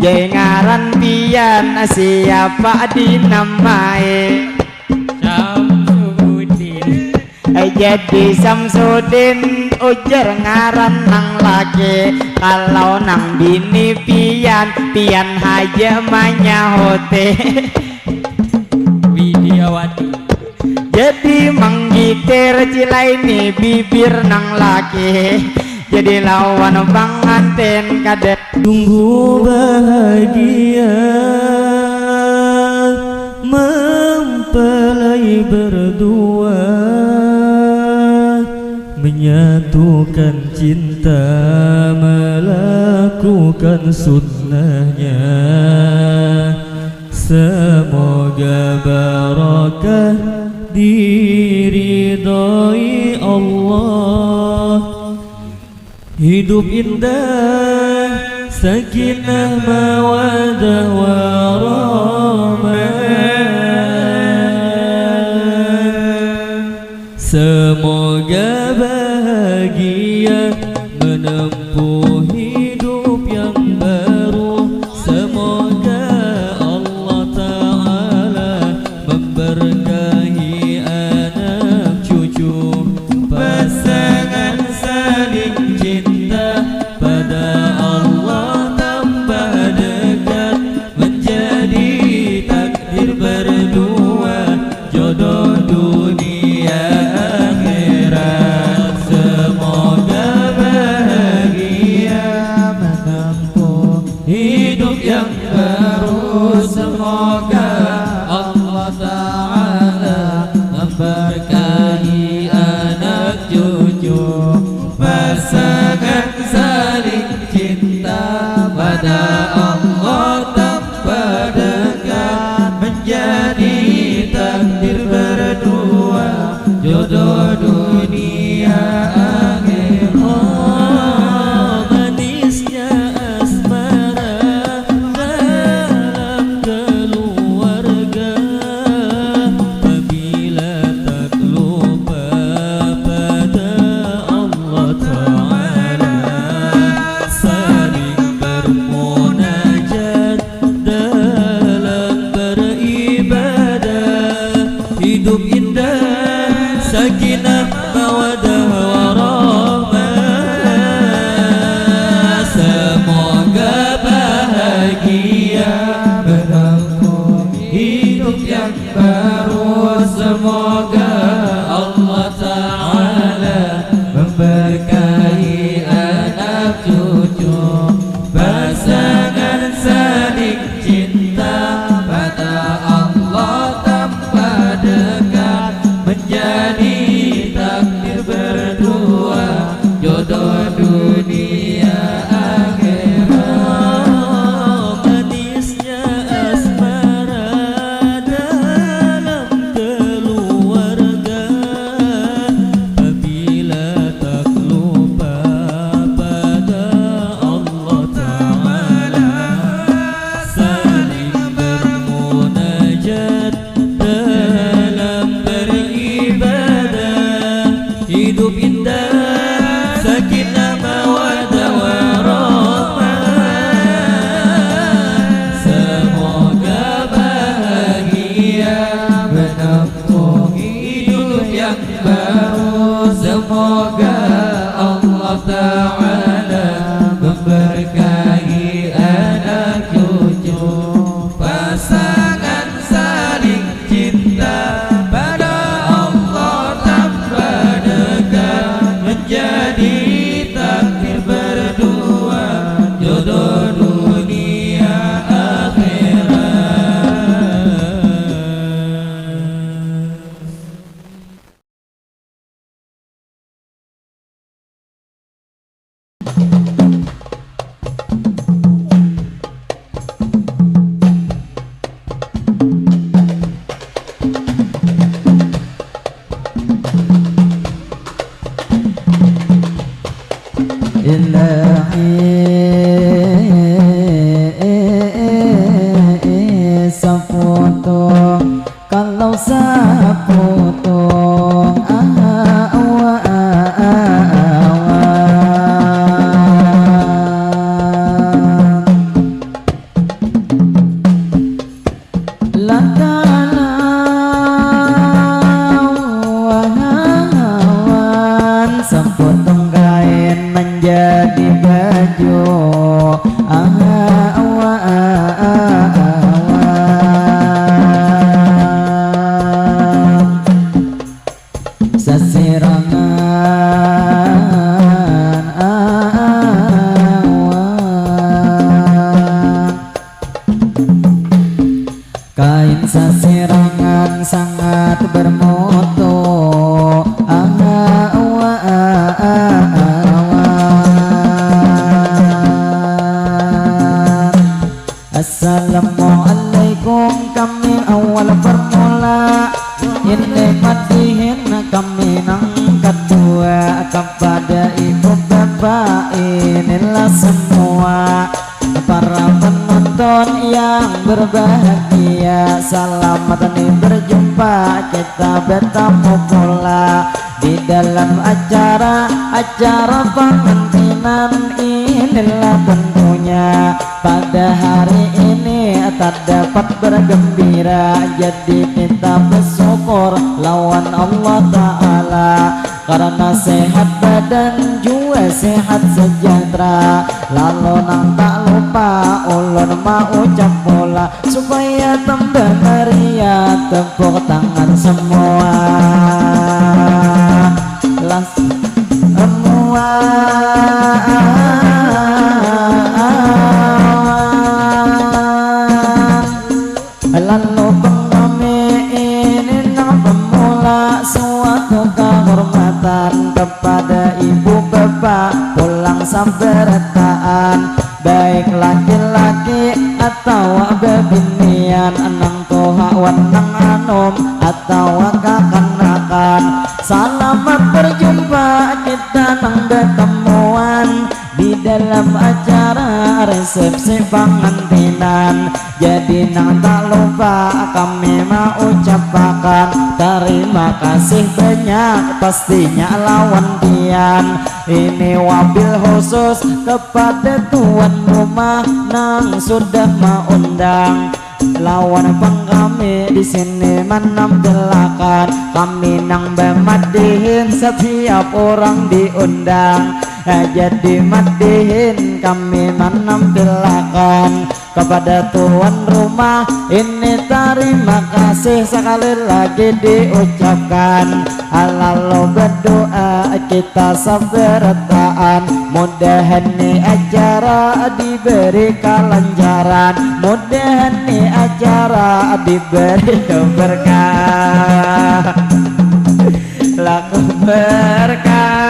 Jengaran pian siapa dinamai Samsudin. Jadi Samsudin ujar ngaran nang laki. Kalau nang bini pian haja manyahote Widiawati. Jadi manggitir cilaini bibir nang laki. Jadi lawan panganten kadet. Tunggu bahagia mempelai berdua, menyatukan cinta, melakukan sunnahnya. Semoga barakah diridhoi Allah, hidup indah, sakinah, mawadah, warahmah. Semoga bahagia menempuh hidup yang baru. Semoga Allah Ta'ala memberkahi anak cucu, pasangan saling cinta, pada Allah tambah dekat, menjadi takdir berdua, jodoh dunia akhirat. Semoga bahagia menempuh hidup yang baru. Semoga Allah Ta'ala memberkahi anak cucu, pasangan saling cinta, pada Allah tambah dekat, menjadi takdir berdua, jodoh dunia akhirat. Oh, manisnya asmara dalam keluarga, apabila tak lupa pada Allah Ta'ala, saling bermunajat dalam beribadah, hidup indah, sakinah, mawadah, warahmah. Semoga bahagia menempuh hidup yang baru. Semoga Allah Ta'ala memberkahi anak cucu, pasangan saling cinta, pada Allah tambah dekat, menjadi takdir berdua, jodoh dunia akhirat. Manisnya asmara dalam keluarga, apabila tak lupa pada Allah Ta'ala, saling bermunajat dalam beribadah, hidup indah, sakinah, mawadah, warahmah. Semoga bahagia menempuh hidup yang baru. Semoga Allah Ta'ala memberkahi anak cucu, pasangan saling cinta, pada Allah tambah dekat, menjadi takdir berdua, jodoh dunia akhirat. Ilahi saputo, kalau saputo laju kain sasirangan sangat bermutu Assalamualaikum kami awal bermula ini madihin kami nang kedua kepada ibu bapak inilah semua para penonton yang berbahagia selamat nih berjumpa kita bertemu pula di dalam acara pengantinan inilah tentunya pada hari ini tak dapat bergembira jadi kita bersyukur lawan Allah Ta'ala karena sehat badan juga sehat sejahtera lalu nang tak lupa ulun mau ucap pula supaya tambah meriah tepuk tangan semua semua lalu pengami ini nang pemula suatu kehormatan kepada ibu bapak pulang sabarataan baik laki-laki atau bebinian enang toha wanang anom atau kakanakan selamat berjumpa kita nang bertemuan di dalam acara resepsi pengantinan jadi nang tak lupa kami mau ucapkan terima kasih banyak pastinya lawan pian ini wabil khusus kepada tuan rumah nang sudah mengundang lawan pang kami di sini menampilkan kami nang bermadihin setiap orang diundang jadi madihin kami menampilkan kepada tuan rumah ini terima kasih sekali lagi diucapkan lalu berdoa kita sabarataan mudahan nih acara diberi kelancaran mudahan nih acara diberi berkah laku berkah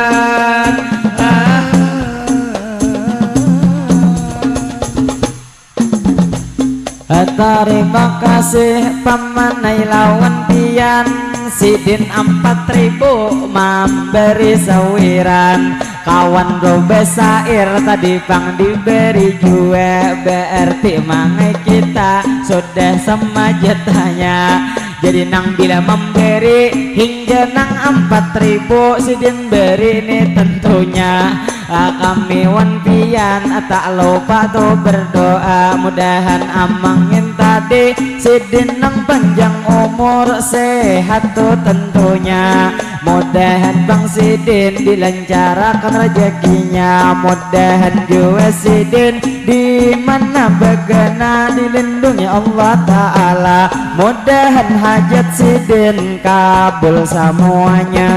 terima kasih pamanai lawan pian sidin 4000 memberi sawiran kawan robe sair tadi pang diberi juga berarti mangai kita sudah sama jatahnya jadi nang bila memberi hingga nang 4000 sidin beri ini tentunya kami wan pian tak lupa tuh berdoa mudahan amangin tadi sidin nang panjang umur sehat tuh tentunya mudahan bang sidin dilancarkan rezekinya mudahan juga sidin di mana bagana dilindungi Allah Ta'ala mudahan hajat sidin kabul semuanya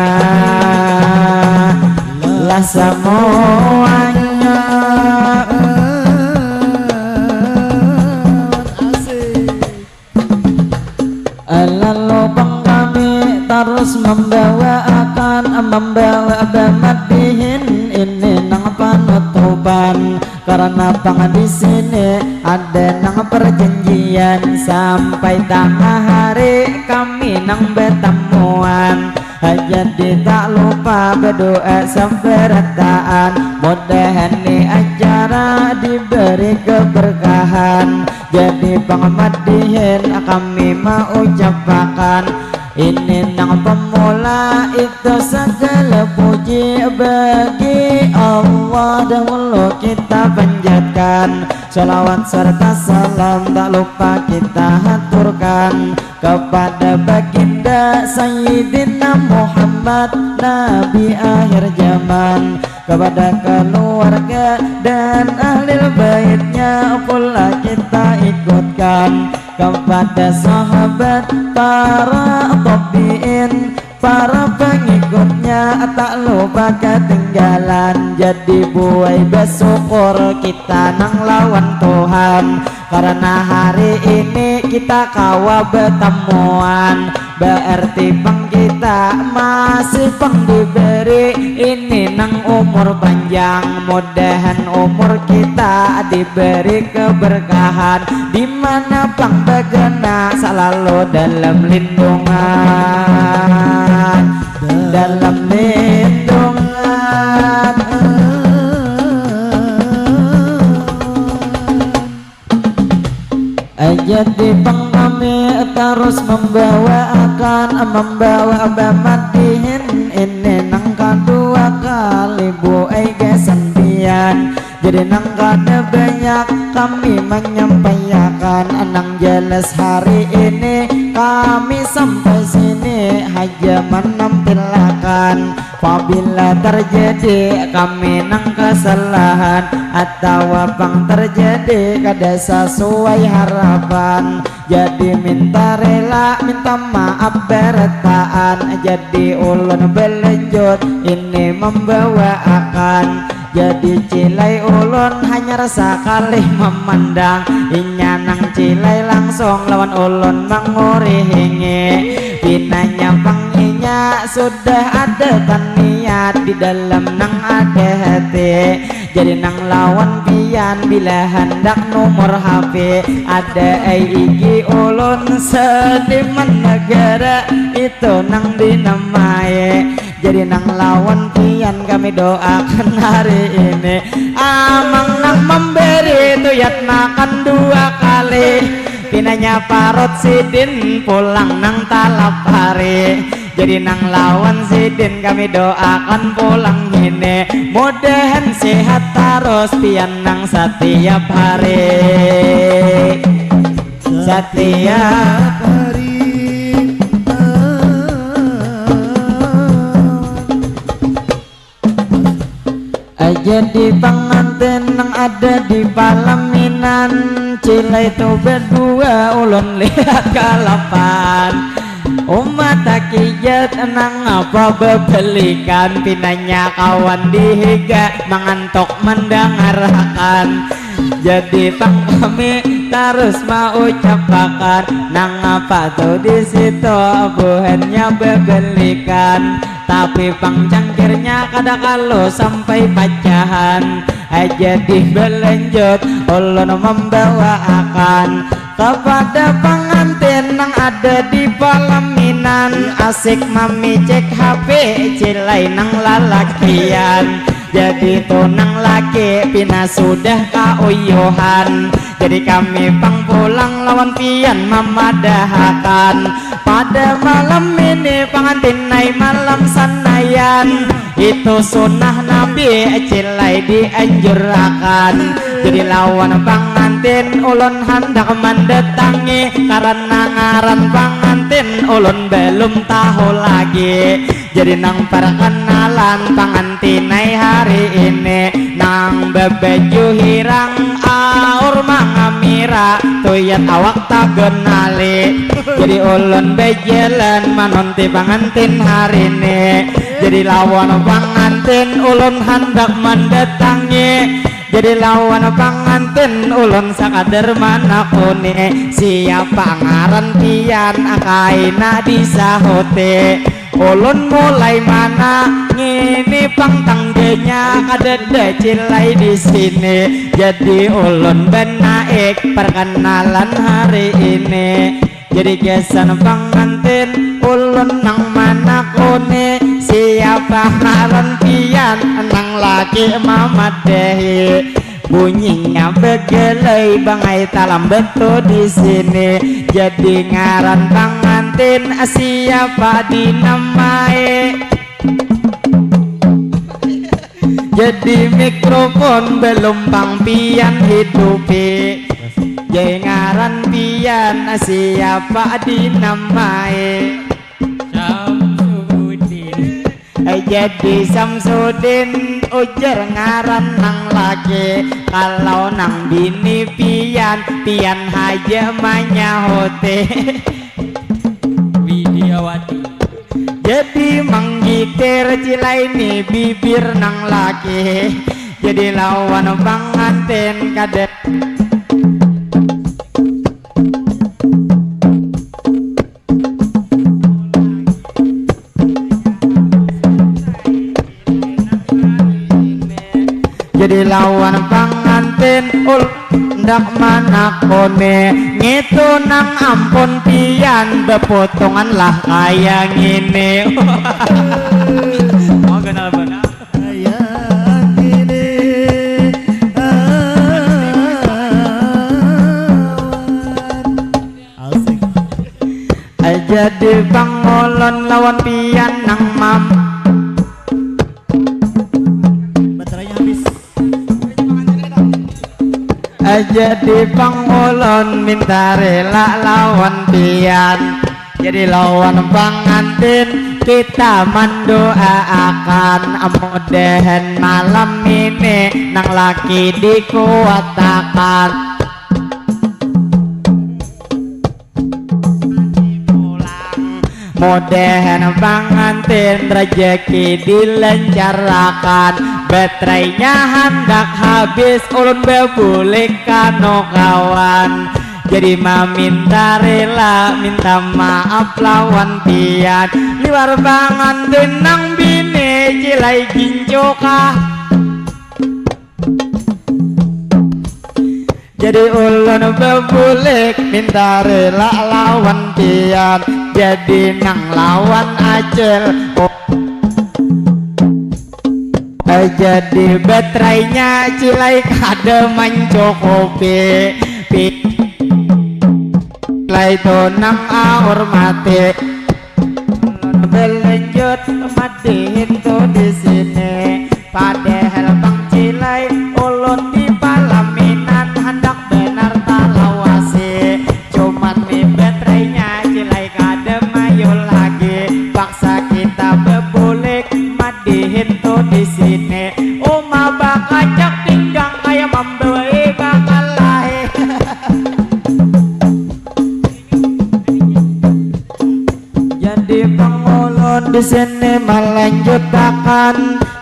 lah semuanya lalu bang kami terus membawa bemadihin ini nang penutupan karena pang di sini ada nang perjanjian sampai tengah hari kami nang bertemuan jadi tak lupa berdoa sabarataan mudahan nih acara diberi keberkahan jadi pangmadihin kami mau ucapkan ini nang pemula itu segala puji bagi Allah dahulu kita panjatkan sholawat serta salam tak lupa kita haturkan kepada baginda Sayyidina Muhammad Nabi akhir zaman kepada keluarga dan ahli baitnya pula kita ikutkan, kepada sahabat para tabiin, para pengikutnya tak lupa ketinggalan. Jadi buai bersyukur kita nang lawan Tuhan, karena hari ini kita kawa bertemuan. Berarti pang kita masih pang diberi ini nang umur panjang. Mudahan umur kita diberi keberkahan, dimana pang bagana selalu dalam lindungan, dalam lindungan. Jadi pang kami terus membawa bamadihin ini nang kedua kali bu ege sembian. Jadi nang kada banyak kami menyampaikan, anang jelas hari ini kami sampai sini hanya menampilkan. Apabila terjadi kami nang kesalahan atau apang terjadi kada sesuai harapan, jadi minta rela minta maaf bertaan. Jadi ulun belanjut ini membawa akan, jadi cilai ulun hanya rasa kali memandang, inya nang cilai langsung lawan ulun mengurihingi. Pinanya panginya sudah ada kan niat di dalam nang ada hati, jadi nang lawan pian bila hendak nomor HP ada IG ulun sediman negara itu nang dinamai. Jadi nang lawan pian kami doakan hari ini amang nang memberi tuyat makan 2 kali. Pinanya parot sidin pulang nang talap hari, jadi nang lawan sidin kami doakan pulang ini. Mudahan sehat terus pian nang setiap hari, setiap hari. Jadi pengantin nang ada di Palaminan, cilai itu berdua ulun lihat kalapan. Umat takiyat nang apa bebelikan, pinanya kawan dihiga mengantuk mendengarkan. Jadi pang kami terus mau ucapkan, nang apa tuh di situ buahnya bebelikan. Tapi pang cangkirnya kada kalau sampai pacahan, jadi belanjut ulun membawa akan kepada pengantin nang ada di Palaminan. Asik mami cek HP cilai nang lalakian, jadi tunang laki pina sudah kauyuhan. Jadi kami pang pulang lawan pian memadahakan, pada malam ini pengantin naik malam sanayan. Itu sunnah Nabi cilai dianjurkan. Jadi lawan pengantin ulun hendak mendatangi, karena ngaran pengantin ulun belum tahu lagi. Jadi nang perkenalan pengantin hari ini nang bebeju hirang aur mangamira tuyat awak tak genali. Jadi ulun bejalan manonti pengantin hari ini, jadi lawan pengantin ulun hendak mendatangi. Jadi lawan pengantin ulun sakadar mana kune, siapa ngaran pian akaina disahote. Ulun mulai mana ngini pang tangganya kadada cilai di sini. Jadi ulun benaik perkenalan hari ini. Jadi kesan pengantin ulun nang mana kone, siapa ngaran pian nang laki mamadehi. Bunyinya begelai bangai talam betul di sini. Jadi ngaran pengantin siapa dinamai. Jadi mikrofon belum pang pian hidupi. Jadi ngaran pian siapa dinamai. Samsudin. Jadi Samsudin ujar ngaran nang laki kalau nang bini pian haja manyahote Widiawati. jadi menggitir cilaini bibir nang laki jadi lawan panganten kadek jadi lawan panganten ndak mana kone ngitu nang ampun pian bepotongan lah kaya ngene Oh kenal benar. Kayak gini asik. jadi bangolon lawan pian nang mam Baterainya habis. jadi pangolon minta rela lawan pian jadi lawan pangantin kita mendoakan mudahan malam ini nang laki dikuatakan mudahan pangantin rezeki dilancarkan baterainya hendak habis ulun bebulik kano kawan jadi minta rela minta maaf lawan pian liwar pangantin nang bini cilai ginjoka jadi ulun bebulik minta rela lawan pian jadi nang lawan acel jadi baterainya cilai kada mancokopi cilai to nang aur mati berlanjut mati itu di sini padahal bang cilai ulun di palaminan hendak benar talawasi cuman nih baterainya cilai kada mayu lagi paksa kita bebulik madihin tuh di sini uma bakacak tinggang kayak membeli bakal lahir jadi pengulun di sini melanjutkan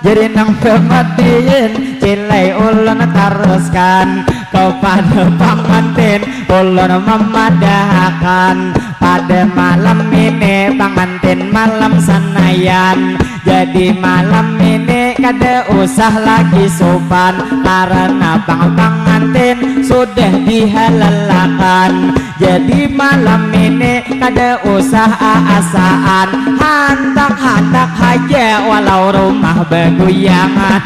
jadi nang pematian cilai ulun teruskan kepada pangantin ulun memadahkan pada malam ini pangantin malam senayan jadi malam ini kada usah lagi sopan karena pangantin sudah dihalalakan jadi malam ini kada usah asaan hantak-hantak aja walau rumah begoyangan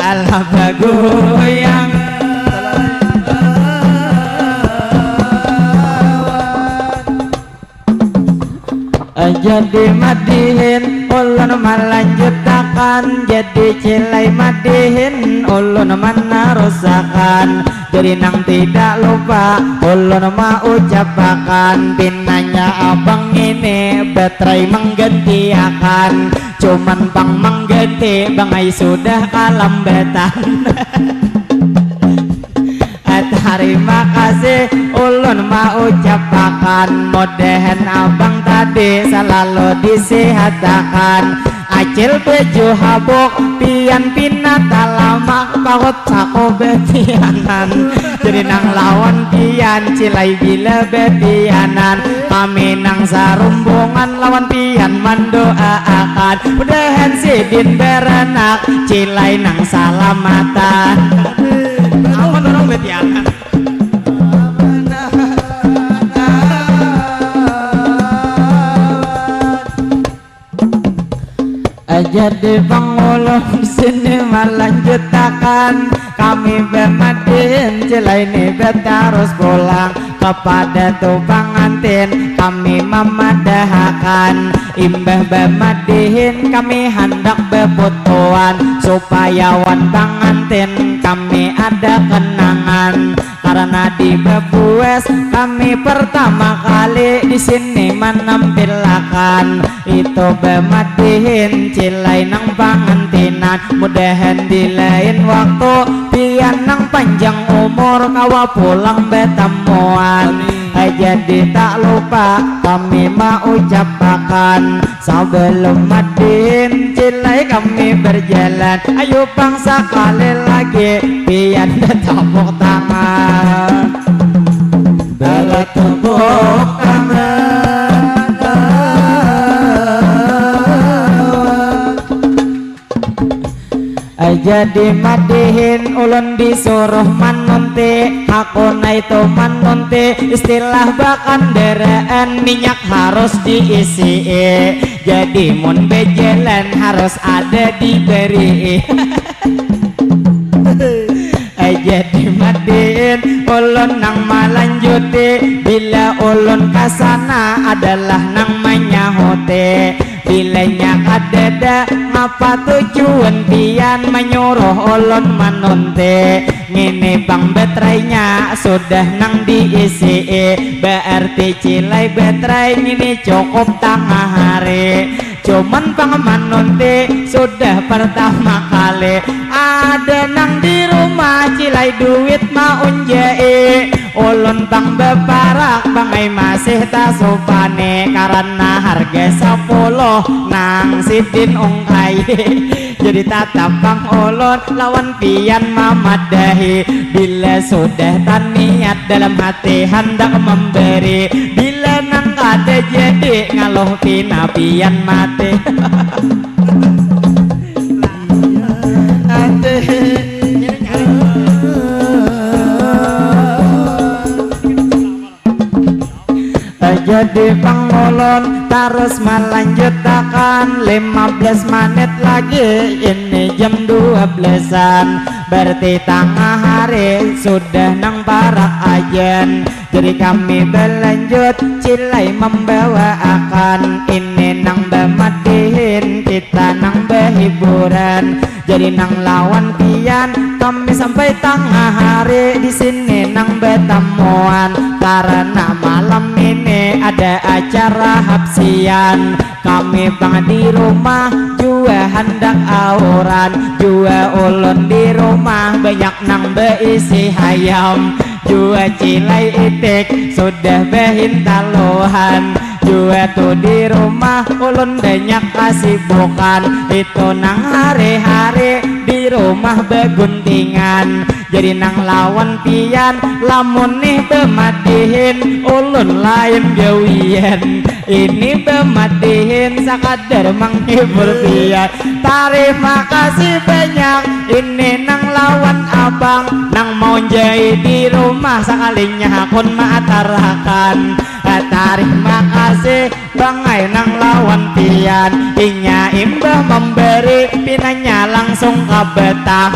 alah begoyang jadi madihin ulun melanjutkan jadi cilai madihin ulun menarusakan jadi nang tidak lupa ulun mau ucapakan pinanya abang ini baterai menggantiakan cuman bang mengganti bangai sudah kalambetan terima kasih ulun mau ucapakan mudahan abang tadi selalu disehatakan acil beju habuk pian pinata lama paut sako betianan jadi nang lawan pian cilai bila betianan kami nang sarumbungan lawan pian mendoakan mudahan sidin beranak cilai nang salamatan ampun orang betianan jadi pengulun sini melanjutkan kami bermadin cilai ini harus pulang kepada tu pangantin kami memadahkan imbah bermadihin kami hendak berfotoan supaya wan pangantin kami ada kenangan karena di Bebues kami pertama kali di sini menampilkan itu bemadihin cilai nang pangantinan mudahan di lain waktu pian nang panjang umur kawa pulang betemuan jadi tak lupa kami mau ucapkan sebelum madihin cilai kami berjalan ayo bangsa kali lagi pian tepuk tangan bela tepuk tangan jadi madihin ulun disuruh manonte aku na itu manonte istilah bakan deraan minyak harus diisi jadi mun bejelan harus ada diberi jadi madihin ulun nang malanjuti bila ulun kasana adalah nang manyahote bilanya kadeda ngapa tujuan pian menyuruh ulun manonte ngini bang betrainya sudah nang diisi berarti cilai betrai ngini cukup tengah hari cuman bang manonte sudah pertama kali ada nang di rumah cilai duit mau unjai ulun bang beparak bangai masih tak supane karena harga 10 nang sidin ungkai jadi tatap bang ulun lawan pian mamadahi bila sudah taniat dalam hati hendak memberi bila nang kada jadi ngaloh pian mati jadi pangolon terus melanjutkan 15 menit lagi ini jam 12an berarti tengah hari sudah nang parak ajen jadi kami berlanjut cilai membawa akan ini nang bemadihin kita nang berhiburan jadi nang lawan pian kami sampai tengah hari di sini nang betemuan karena malam ini ada acara hapsian kami bang di rumah jua hendak auran jua ulun di rumah banyak nang beisi hayam jua cilai itik sudah behin taluhan jua tuh di rumah ulun banyak kasibukan itu nang hari-hari di rumah beguntingan jadi nang lawan pian lamun nih bemadihin ulun lain gawian ini bemadihin sakadar menghibur pian terima kasih banyak ini nang lawan abang nang mau jahit di rumah sekalinya akun maatarakan terima kasih bangai nang lawan pian inya imbah memberi pinanya langsung ke betah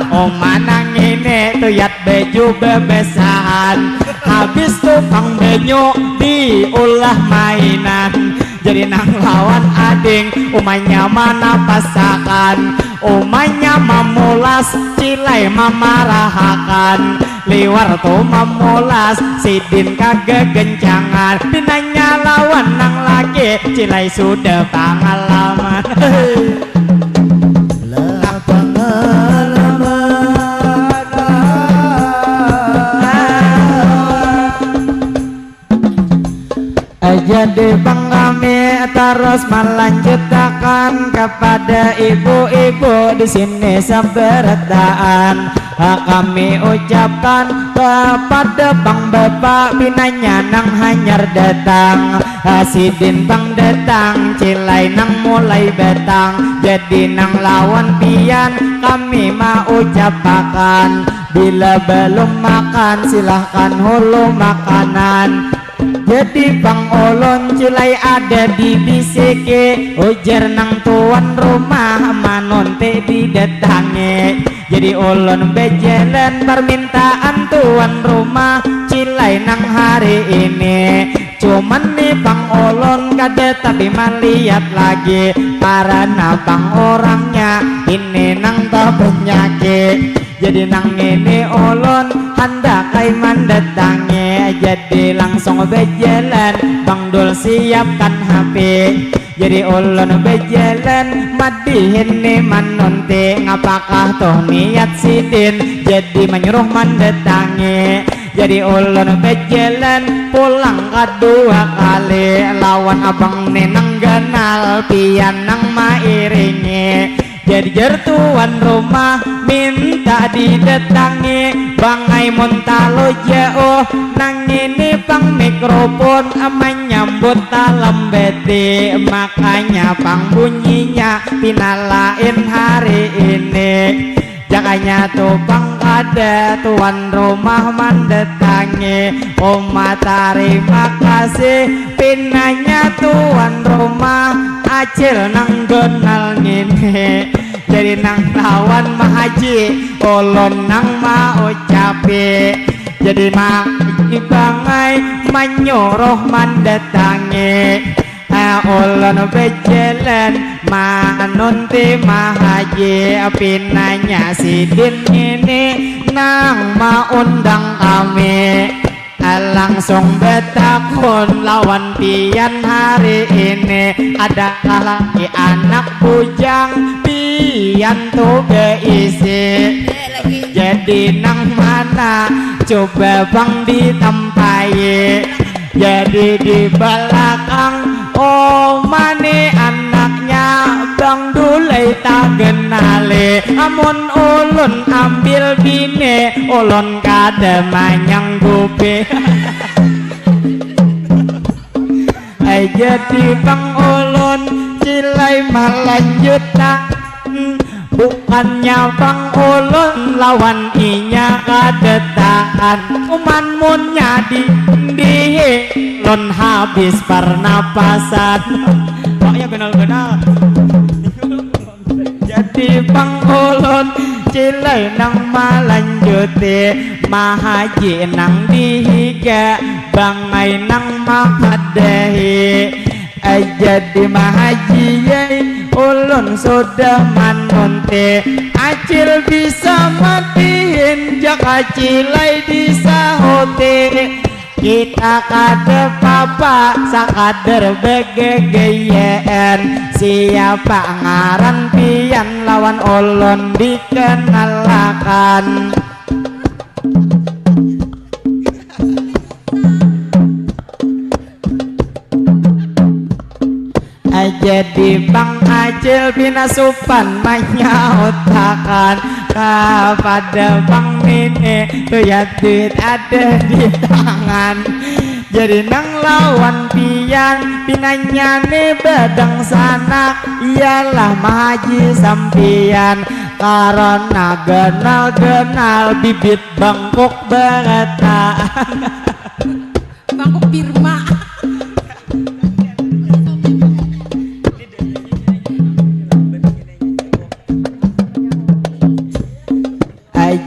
oma nang ini tuyat baju bebesahan habis tukang banyu diulah mainan jadi nang lawan ading umanya mana pasakan umanya memulas cilai memarahakan liwar tuh memulas sidin kagak gencangan pinanya lawan nang laki cilai sudah pengalaman lah pengalaman jadi bang kami terus melanjutkan kepada ibu-ibu di sini seberdaan kami ucapkan kepada bang bapak binanya nang hanyar datang sidin bang datang cilai nang mulai betang jadi nang lawan pian kami mau ucapkan bila belum makan silahkan hulu makanan jadi bang ulun cilai ada di bisike ujar nang tuan rumah manonte didatangi jadi ulun bejalan permintaan tuan rumah cilai nang hari ini cuman nih bang ulun kada tapi melihat lagi karena bang orangnya ini nang tak penyakit Jadi nang ini ulun hendak kai mendatangi, jadi langsung berjalan Bang Dul siapkan HP. Jadi ulun berjalan madihin ni manunti, ngapakah toh niat sidin jadi menyuruh mendatangi. Jadi ulun berjalan pulang kedua kali, lawan abang ni nang kenal pian nang mairingi. Jadi jertuan rumah minta didatangi, bangai muntalo jauh nang ini pang mikrofon menyambut dalam beti, makanya pang bunyinya pinalain hari ini. Jakanya tuh pang ada tuan rumah mendatangi, Oma terima kasih pinanya tuan rumah acil nang kenal ngini. Jadi nang lawan mahaji ulun nang mau capi, jadi bangai menyuruh mendatangi. Ulun berjalan manunti mahaji, pinanya sidin ini nang maundang kami. Langsung betakun lawan pian hari ini, adakah lagi anak bujang pian tuh beisi. Jadi nang mana coba bang ditempai, jadi di belakang mani anaknya Bang Dulai tak kenali. Amun ulun ambil bine ulun kada manyang gupe. Jadi Bang ulun cilai melanjutkan, bukannya Bang ulun lawan inya kadetaan. Kuman munnya di lon habis pernapasan. Kok ya kenal-kenal. Jadi Bang ulun cilai nang malanjuti, mahaji nang dihiga bangai nang mahadahi. Jadi mahaji ulun sudah manunti, acil bisa matiin jaka cilai disahuti. Kita kada papa sakadar begegeyen, siapa ngaran pian lawan ulun dikenalakan. Jadi Bang Acil pinasupan menyautakan kepada Bang Nini, tuh ya duit ada di tangan. Jadi nang lawan pian pinanya nih bedang sanak, ialah mahaji sampian. Karena genal-genal bibit bangkok beretaan. Bangkok Birma.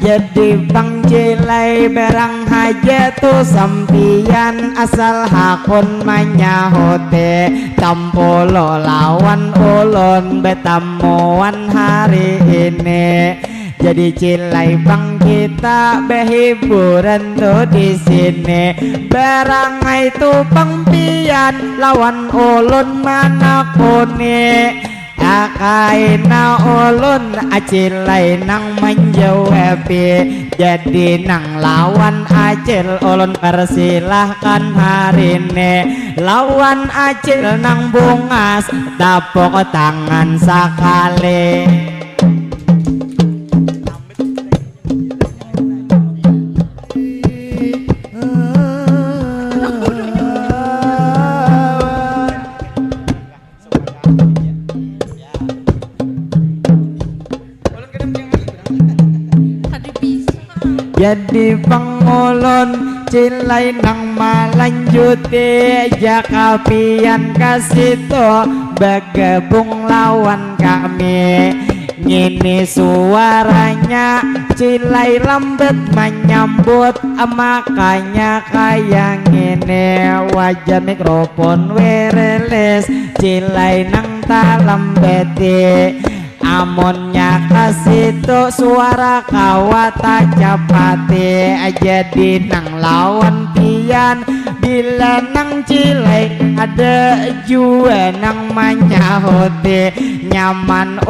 Jadi Bang Cilai berang haja tu sampian, asal hakun manyahote tampulo lawan ulun betamuan hari ini. Jadi Cilai Bang kita behiburan tuh di sini, berangai tu pengpian lawan ulun mana kuni. Akaina ulun acilai nang menjawabi, jadi nang lawan acil ulun persilahkan hari ini. Lawan acil nang bungas tapok tangan sakali. Jadi pengulun cilai nang malanjuti, jaka pian kasitu bergabung lawan kami. Ngini suaranya cilai lembut menyambut, makanya kayak ngini wajah mikrofon wireless cilai nang talam beti. amonnya kasitu suara kawata capate jadi nang lawan pian bila nang cilek ada jua nang manyahote nyaman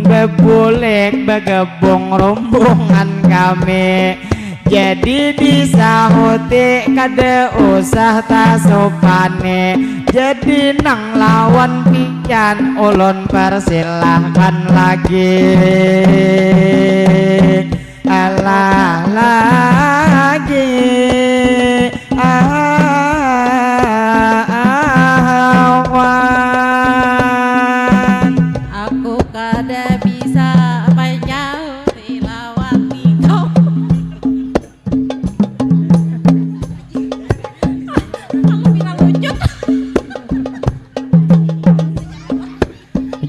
bebulek begabung rombongan kami jadi disahote kada usah tasopane jadi nang lawan pian ulun persilahkan lagi alah lagi awan Aku kada bisa menyauti lawan kau. Kamu bilang lucu.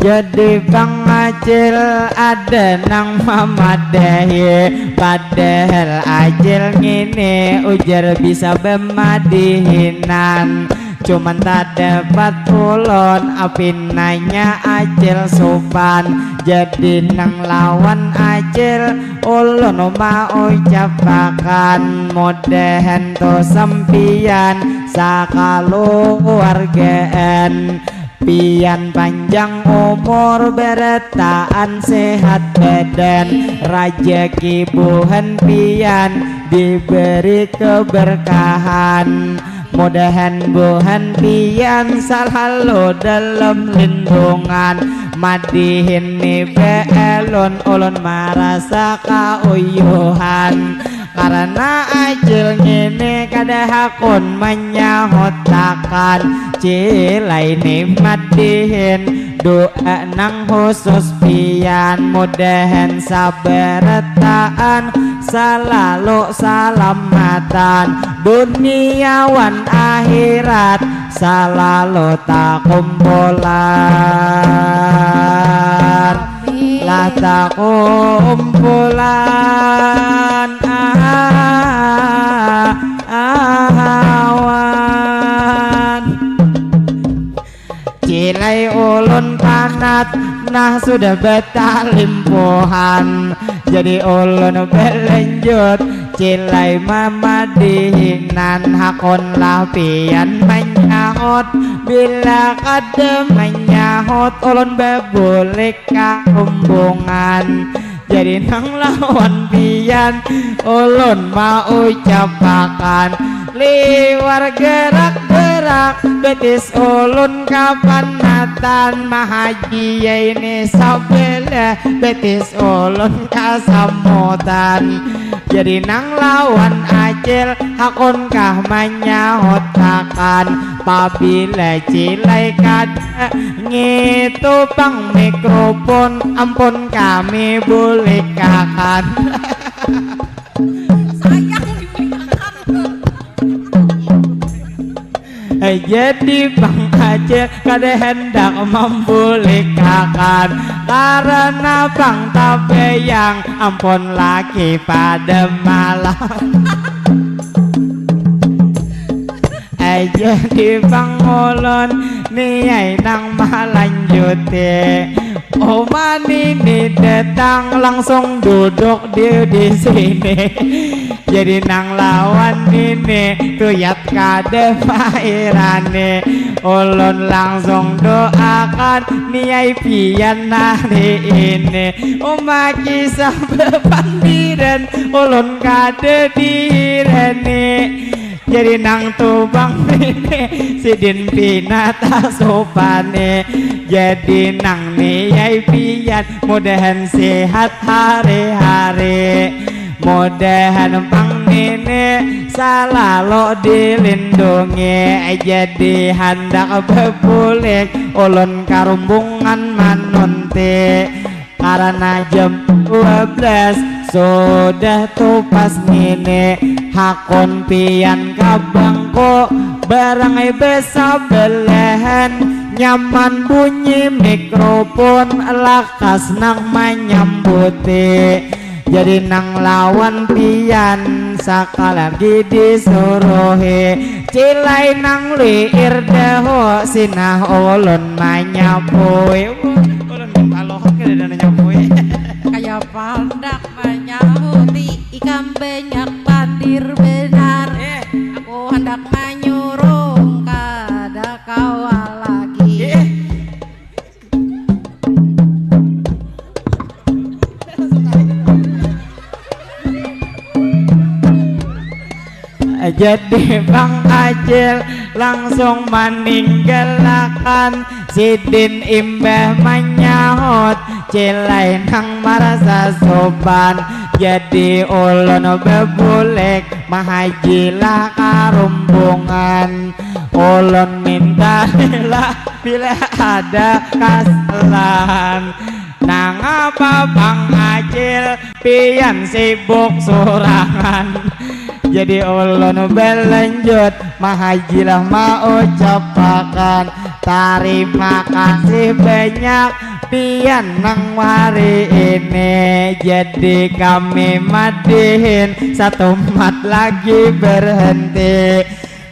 jadi Bang Acil ada nang mamadahi padahal Acil ngini ujar bisa bemadihinan cuman tak dapat ulon api nanya Acil sopan jadi nang lawan Acil ulon mau ucapakan modahan to sampian sakaluargaan pian panjang umur beretaan sehat badan rajeki buhan pian diberi keberkahan mudahan buhan pian selalu dalam lindungan madihin ni beelon ulun merasa kauyuhan karena Acil ngini kada hakun menyahotakan cilai ni madihin doa nang khusus pian mudahan saberetaan selalu salamatan duniawan akhirat selalu tak kumpulan lah tak kumpulan awan cilai ulun panat nah sudah betalimpuhan jadi ulun belenjut cilai mama dihinan hakon lapian menyahot bila kada menyahot ulun bebulik karumbungan jadi nang lawan pian ulun mau ucapakan liwar gerak-gerak betis ulun kapanatan mahaji ini sabele betis ulun kasamutan jadi nang lawan Acil hakunkah menyahotakan pabila cilai kada ngitu pang mikrofon ampun kami bulikakan Sayang diberikan. jadi Bang Acil kada hendak membulikakan karena Bang tabeyang ampun laki pada malam jadi Bang ulun niai nang malanjute Oman ini datang langsung duduk di sini jadi nang lawan ini tuyat kada pairane ulun langsung doakan niai pian hari ini kisah bepandiran ulun kada direne jadi nang tubang ini sidin pinata sopane jadi nang niai pian mudahan sehat hari-hari mudahan pang nene selalu dilindungi jadi hendak bebulik ulun karumbungan manunti karena jam 12 sudah tupas ngene hakun pian kabangko barangai besabelahan nyaman bunyi mikrofon lakas nang menyambuti jadi nang lawan pian sakalagi disuruhi cilai nang liir deho sinah ulun menyapui ulun minta lohok ke dana pandak menyahuti ikan banyak pandir benar. Aku hendak menyuruh kada kawal lagi. Jadi Bang Acil langsung meninggalkan Sidin imbah menyahut Cilai nang marasa sopan. Jadi ulun bebulek mahajilah karumbungan. Ulun minta bila ada kesalahan. Nang apa Bang Acil pian sibuk sorangan. Jadi ulun berlanjut mahajilah mau ucapakan terima kasih banyak pian nang hari ini. Jadi kami madihin satu mat lagi berhenti.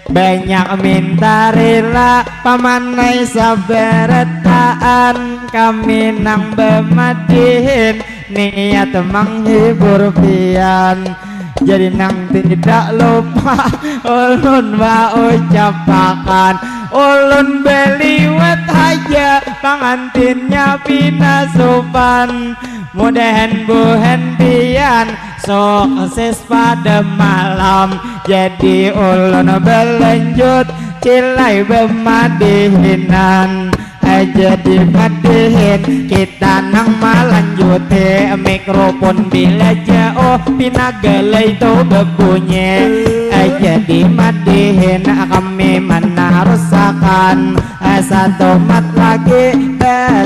Banyak minta rela pamanai saberetaan kami nang bemadihin niat menghibur pian. Jadi nang tidak lupa ulun mau ucapakan ulun beliwat aja pengantinnya pina sopan. Mudahan buhen pian sukses pada malam. Jadi ulun berlanjut cilai bemadihinan. Jadi madihin kita nang malanjuti mikrofon bila jauh pinagalay to berbunyi. Jadi madihin kami menarusakan satu mat lagi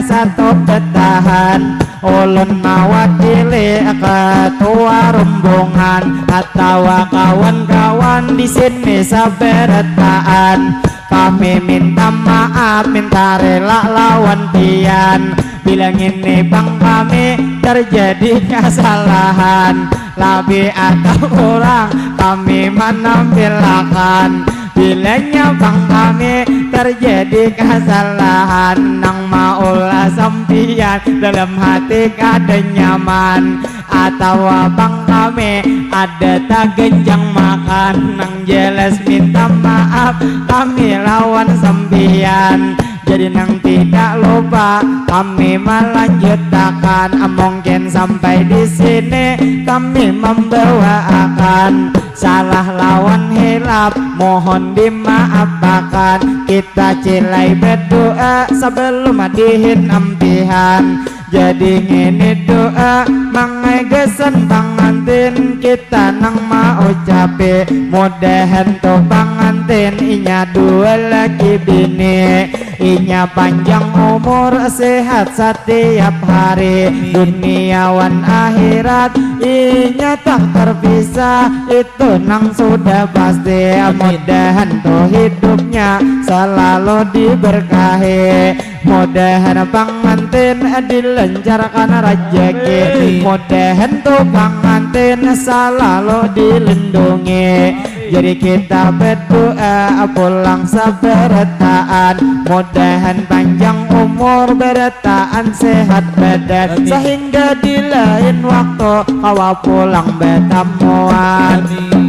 satu ketahan. Ulun mewakili ketua rombongan atau kawan-kawan di sini saberetaan. Kami minta maaf, minta rela lawan pian. Bilang ini Bang kami terjadi kesalahan. Lebih atau kurang kami menampilkan. Bilanya Bang kami terjadi kesalahan. Nang maulah sampian dalam hati kada nyaman. Atau Bang kami ada tak genjang makan. Nang jelas minta maaf kami lawan sampian. Jadi nang tidak lupa kami melanjutkan. Mungkin sampai di sini kami membawakan salah lawan hilap mohon dimaafkan. Kita cilai berdoa sebelum dihin ampihan. Jadi ngini doa mangai gesen pangantin kita nang mau cape. Mudahan to pangantin inya dua lagi bini. Inya panjang umur sehat setiap hari. Duniawan akhirat inya tak terpisah. Itu nang sudah pasti. Mudahan to hidupnya selalu diberkahi. Mudahan pangantin dilancarkan rezeki. Mudahan tuh pangantin selalu dilindungi. Jadi kita berdoa pulang saberetaan. Mudahan panjang umur beretaan sehat badan. Sehingga di lain waktu kawa pulang betamuan.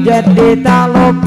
Jadi tak lupa